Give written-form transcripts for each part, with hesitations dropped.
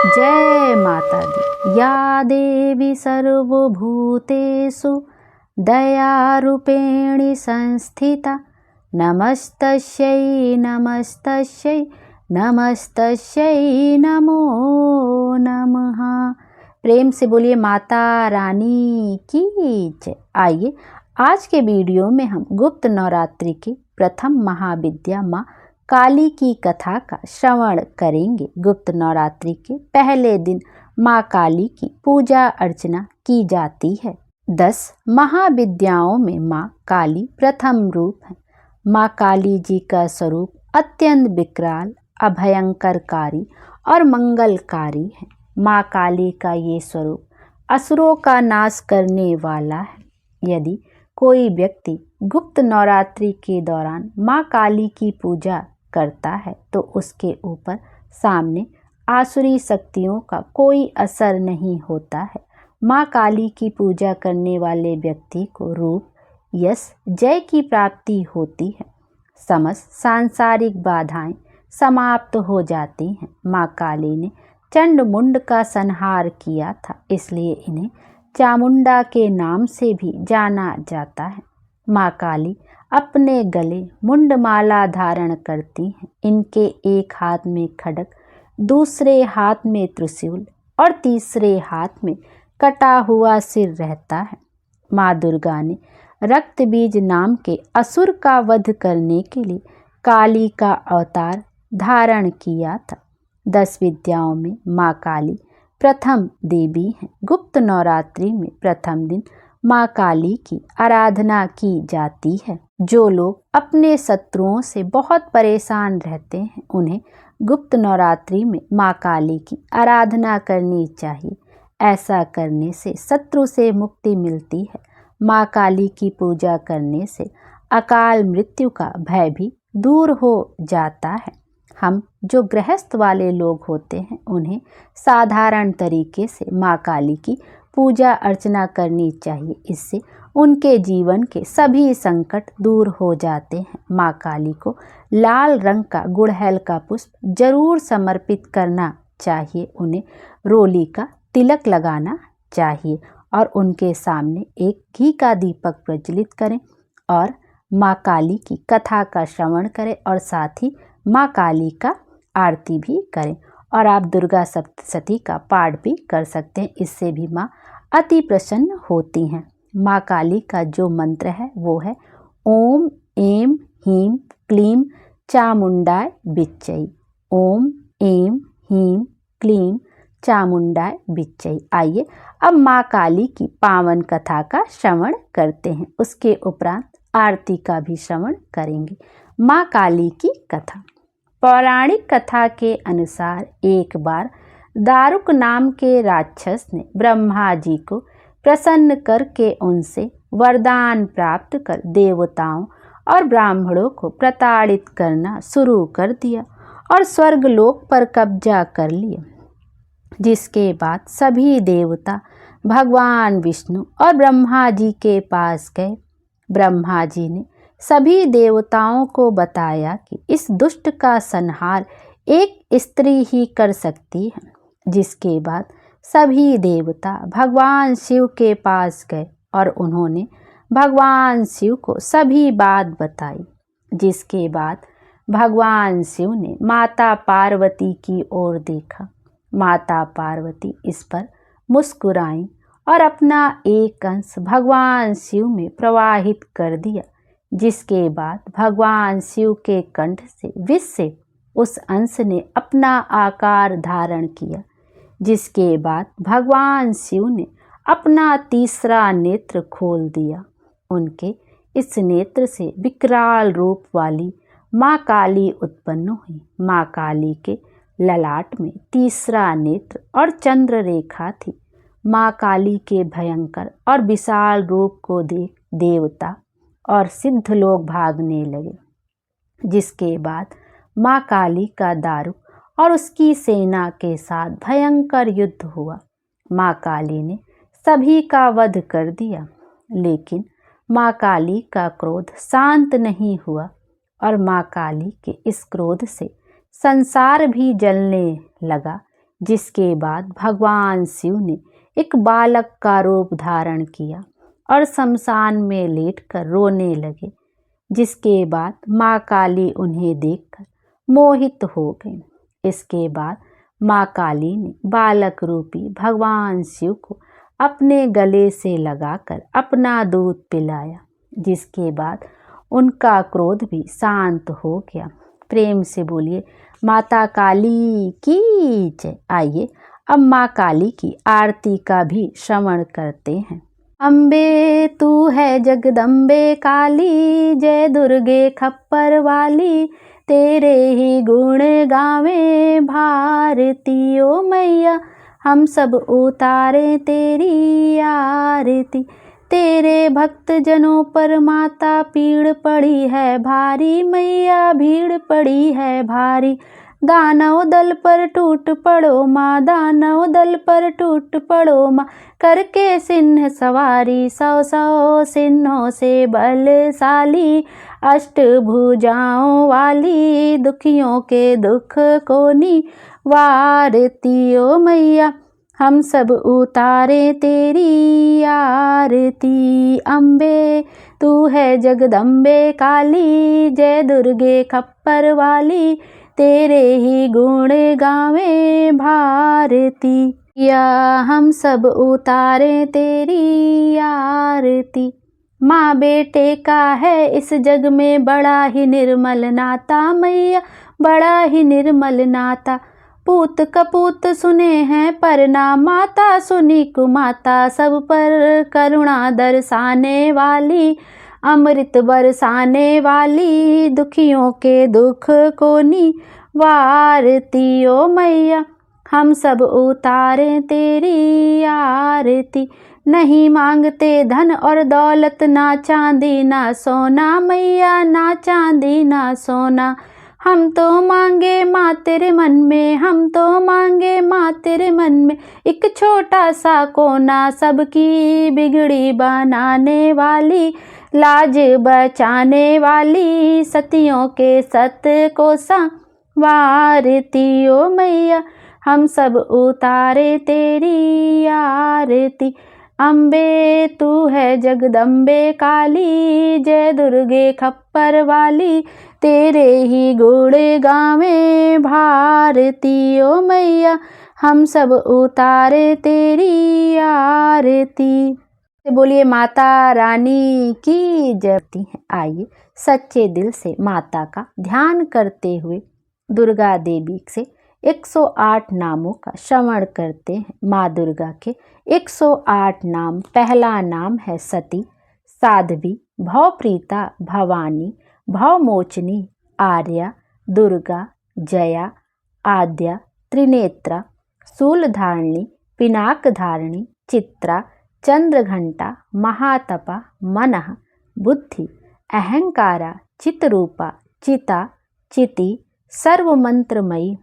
जय माता दी। या देवी सर्वभूतेषु दयारूपेणी संस्थिता नमस्तस्यै नमस्तस्यै नमस्तस्यै नमो नमः। प्रेम से बोलिए माता रानी की जय। आइए आज के वीडियो में हम गुप्त नवरात्रि की प्रथम महाविद्या माँ काली की कथा का श्रवण करेंगे। गुप्त नवरात्रि के पहले दिन माँ काली की पूजा अर्चना की जाती है। 10 महाविद्याओं में माँ काली प्रथम रूप है। माँ काली जी का स्वरूप अत्यंत विकराल, अभयंकरकारी और मंगलकारी है। माँ काली का ये स्वरूप असुरों का नाश करने वाला है। यदि कोई व्यक्ति गुप्त नवरात्रि के दौरान माँ काली की पूजा करता है तो उसके ऊपर सामने आसुरी शक्तियों का कोई असर नहीं होता है। माँ काली की पूजा करने वाले व्यक्ति को रूप, यश, जय की प्राप्ति होती है। समस्त सांसारिक बाधाएं समाप्त हो जाती हैं। माँ काली ने चंड-मुंड का संहार किया था, इसलिए इन्हें चामुंडा के नाम से भी जाना जाता है। माँ काली अपने गले मुंडमाला धारण करती हैं। इनके एक हाथ में खड्ग, दूसरे हाथ में त्रिशूल और तीसरे हाथ में कटा हुआ सिर रहता है। माँ दुर्गा ने रक्त बीज नाम के असुर का वध करने के लिए काली का अवतार धारण किया था। 10 विद्याओं में माँ काली प्रथम देवी हैं। गुप्त नवरात्रि में प्रथम दिन माँ काली की आराधना की जाती है। जो लोग अपने शत्रुओं से बहुत परेशान रहते हैं उन्हें गुप्त नवरात्रि में माँ काली की आराधना करनी चाहिए। ऐसा करने से शत्रु से मुक्ति मिलती है। माँ काली की पूजा करने से अकाल मृत्यु का भय भी दूर हो जाता है। हम जो गृहस्थ वाले लोग होते हैं उन्हें साधारण तरीके से माँ काली की पूजा अर्चना करनी चाहिए। इससे उनके जीवन के सभी संकट दूर हो जाते हैं। माँ काली को लाल रंग का गुड़हल का पुष्प जरूर समर्पित करना चाहिए। उन्हें रोली का तिलक लगाना चाहिए और उनके सामने एक घी का दीपक प्रज्वलित करें और माँ काली की कथा का श्रवण करें और साथ ही माँ काली का आरती भी करें। और आप दुर्गा सप्तशती का पाठ भी कर सकते हैं। इससे भी माँ अति प्रसन्न होती हैं। माँ काली का जो मंत्र है वो है ओम ऐं ह्रीं क्लीं चामुंडाय विच्चै। ओम ऐं ह्रीं क्लीं चामुंडाय विच्चै। आइए अब माँ काली की पावन कथा का श्रवण करते हैं। उसके उपरांत आरती का भी श्रवण करेंगे। माँ काली की कथा। पौराणिक कथा के अनुसार एक बार दारुक नाम के राक्षस ने ब्रह्मा जी को प्रसन्न करके उनसे वरदान प्राप्त कर देवताओं और ब्राह्मणों को प्रताड़ित करना शुरू कर दिया और स्वर्गलोक पर कब्जा कर लिया। जिसके बाद सभी देवता भगवान विष्णु और ब्रह्मा जी के पास गए। ब्रह्मा जी ने सभी देवताओं को बताया कि इस दुष्ट का संहार एक स्त्री ही कर सकती है। जिसके बाद सभी देवता भगवान शिव के पास गए और उन्होंने भगवान शिव को सभी बात बताई। जिसके बाद भगवान शिव ने माता पार्वती की ओर देखा। माता पार्वती इस पर मुस्कुराईं और अपना एक अंश भगवान शिव में प्रवाहित कर दिया। जिसके बाद भगवान शिव के कंठ से विष से उस अंश ने अपना आकार धारण किया। जिसके बाद भगवान शिव ने अपना तीसरा नेत्र खोल दिया। उनके इस नेत्र से विकराल रूप वाली माँ काली उत्पन्न हुई। माँ काली के ललाट में तीसरा नेत्र और चंद्र रेखा थी। माँ काली के भयंकर और विशाल रूप को देख देवता और सिद्ध लोग भागने लगे। जिसके बाद माँ काली का दारुक और उसकी सेना के साथ भयंकर युद्ध हुआ। माँ काली ने सभी का वध कर दिया, लेकिन माँ काली का क्रोध शांत नहीं हुआ और माँ काली के इस क्रोध से संसार भी जलने लगा। जिसके बाद भगवान शिव ने एक बालक का रूप धारण किया और शमशान में लेटकर रोने लगे। जिसके बाद माँ काली उन्हें देखकर मोहित हो गई। इसके बाद माँ काली ने बालक रूपी भगवान शिव को अपने गले से लगाकर अपना दूध पिलाया। जिसके बाद उनका क्रोध भी शांत हो गया। प्रेम से बोलिए माता काली की जय। आइए अब माँ काली की आरती का भी श्रवण करते हैं। अम्बे तू है जगदम्बे काली, जय दुर्गे खप्पर वाली, तेरे ही गुण गावे भारती ओ मैया, हम सब उतारे तेरी आरती। तेरे भक्त जनों पर माता पीड़ पड़ी है भारी, मैया भीड़ पड़ी है भारी। दानव दल पर टूट पड़ो माँ, दानव दल पर टूट पड़ो माँ, करके सिंह सवारी, सौ सौ सिन्हों से बलशाली, अष्टभुजाओं वाली, दुखियों के दुख को निवारती ओ मैया, हम सब उतारे तेरी आरती। अम्बे तू है जगदम्बे काली, जय दुर्गे खप्पर वाली, तेरे ही गुण गावे भारती, या हम सब उतारे तेरी आरती। माँ बेटे का है इस जग में बड़ा ही निर्मल नाता, मैया बड़ा ही निर्मल नाता। पूत कपूत सुने हैं पर ना माता सुनी कुमाता, सब पर करुणा दर्शाने वाली, अमृत बरसाने वाली, दुखियों के दुख को निवारती ओ मैया, हम सब उतारे तेरी आरती। नहीं मांगते धन और दौलत, ना चांदी ना सोना, मैया ना चांदी ना सोना, हम तो मांगे माँ तेरे मन में, हम तो मांगे माँ तेरे मन में, एक छोटा सा कोना, सबकी बिगड़ी बनाने वाली, लाज बचाने वाली, सतियों के सत को संवारती ओ मैया, हम सब उतारे तेरी आरती। अम्बे तू है जगदम्बे काली, जय दुर्गे खप्पर वाली, तेरे ही गुण गावे भारती ओ मैया, हम सब उतारे तेरी आरती। बोलिए माता रानी की जय। आइए सच्चे दिल से माता का ध्यान करते हुए दुर्गा देवी से 108 नामों का श्रवण करते हैं। माँ दुर्गा के 108 नाम। पहला नाम है सती, साध्वी, भवप्रीता, भवानी, भवमोचनी, आर्या, दुर्गा, जया, आद्या, त्रिनेत्रा, शूलधारिणी, पिनाकधारिणी, चित्रा, चंद्रघंटा, महातपा, मनः, बुद्धि, अहंकारा, चितरूपा, चिता, चिति, सर्वमंत्रमयी,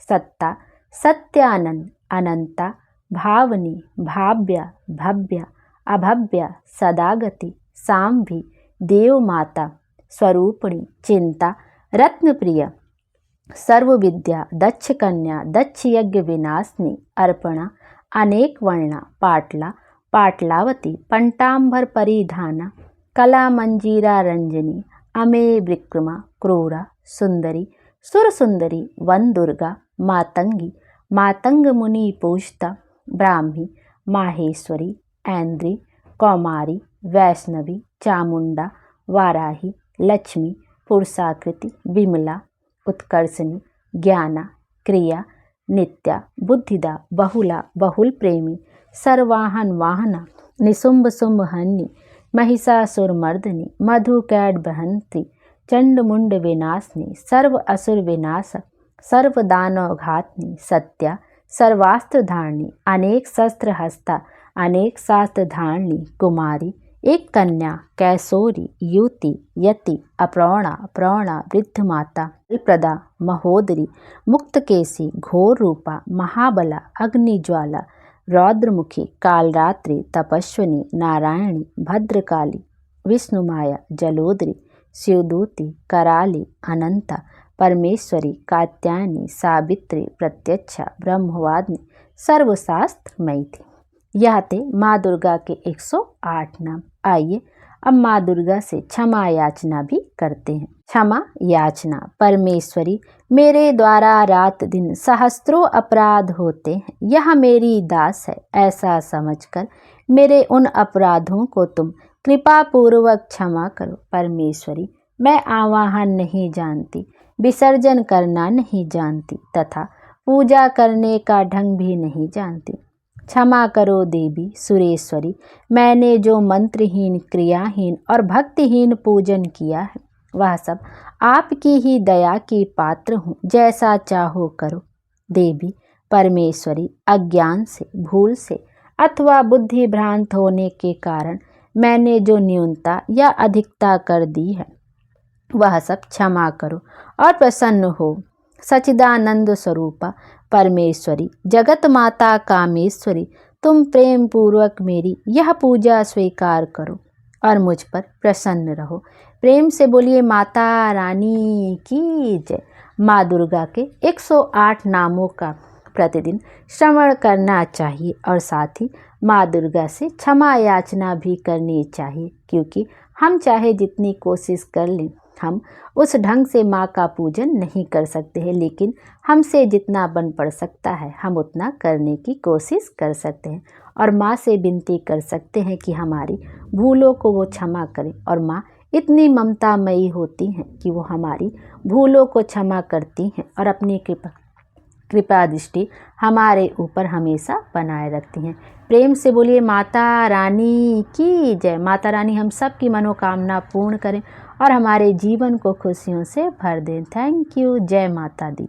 सत्ता, सत्यानंद, अनंता, भावनी, भाव्या, भव्या, अभव्या, सदागति, सांभी, देवमाता, स्वरूपिणी, चिंता, रत्नप्रिय, सर्वविद्या, दक्ष कन्या, दक्ष यज्ञ विनाशनी, अर्पणा, अनेक वर्णा, पाटला, पाटलावती, पंटांबर परिधाना, कला मंजीरा रंजनी, अमे विक्रमा, क्रूरा, सुंदरी, सुर सुंदरी, वन दुर्गा, मातंगी, मातंग मुनि पूजता, ब्राह्मी, माहेश्वरी, ऐन्द्री, कौमारी, वैष्णवी, चामुंडा, वाराही, लक्ष्मी, पुरुषाकृति, विमला, उत्कर्षणी, ज्ञाना, क्रिया, नित्या, बुद्धिदा, बहुला, बहुल प्रेमी, सर्वाहन वाहना, निशुंभ शुंभ हन्नी, महिषासुर मर्दनी, मधु कैड बहंती, चंड मुंड विनाशनी, सर्व असुर विनाशक, सर्व दानव घातनी, सत्या, सर्वास्त्र धारणी, अनेक शस्त्र हस्ता, अनेक शास्त्र धारणी, कुमारी, एक कन्या, कैसोरी, युति, यति, अप्रौणा, प्रौणा, वृद्ध माता, प्रदा, महोदरी, मुक्तकेशी, घोर रूपा, महाबला, अग्निज्वाला, रौद्रमुखी, कालरात्रि, तपस्विनी, नारायणी, भद्रकाली, विष्णुमाया, जलोदरी, शिवदूती, कराली, अनंता, परमेश्वरी, कात्यायनी, सावित्री, प्रत्यक्षा, ब्रह्मवादिनी, सर्वशास्त्रमयी थी। यह थे माँ दुर्गा के 108 नाम। आइए अब माँ दुर्गा से क्षमा याचना भी करते हैं। क्षमा याचना। परमेश्वरी, मेरे द्वारा रात दिन सहस्त्रों अपराध होते हैं, यह मेरी दास है, ऐसा समझकर मेरे उन अपराधों को तुम कृपा पूर्वक क्षमा करो। परमेश्वरी, मैं आवाहन नहीं जानती, विसर्जन करना नहीं जानती तथा पूजा करने का ढंग भी नहीं जानती। क्षमा करो देवी सुरेश्वरी, मैंने जो मंत्रहीन, क्रियाहीन और भक्तिहीन पूजन किया है वह सब आपकी ही दया की पात्र हूँ, जैसा चाहो करो। देवी परमेश्वरी, अज्ञान से, भूल से अथवा बुद्धि भ्रांत होने के कारण मैंने जो न्यूनता या अधिकता कर दी है वह सब क्षमा करो और प्रसन्न हो। सच्चिदानंद स्वरूपा परमेश्वरी, जगत माता कामेश्वरी, तुम प्रेम पूर्वक मेरी यह पूजा स्वीकार करो और मुझ पर प्रसन्न रहो। प्रेम से बोलिए माता रानी की जय। माँ दुर्गा के 108 नामों का प्रतिदिन श्रवण करना चाहिए और साथ ही माँ दुर्गा से क्षमा याचना भी करनी चाहिए, क्योंकि हम चाहे जितनी कोशिश कर लें हम उस ढंग से माँ का पूजन नहीं कर सकते हैं, लेकिन हमसे जितना बन पड़ सकता है हम उतना करने की कोशिश कर सकते हैं और माँ से विनती कर सकते हैं कि हमारी भूलों को वो क्षमा करें। और माँ इतनी ममतामयी होती हैं कि वो हमारी भूलों को क्षमा करती हैं और अपनी कृपा दृष्टि हमारे ऊपर हमेशा बनाए रखती हैं। प्रेम से बोलिए माता रानी की जय। माता रानी हम सब की मनोकामना पूर्ण करें और हमारे जीवन को खुशियों से भर दें। Thank you. जय माता दी।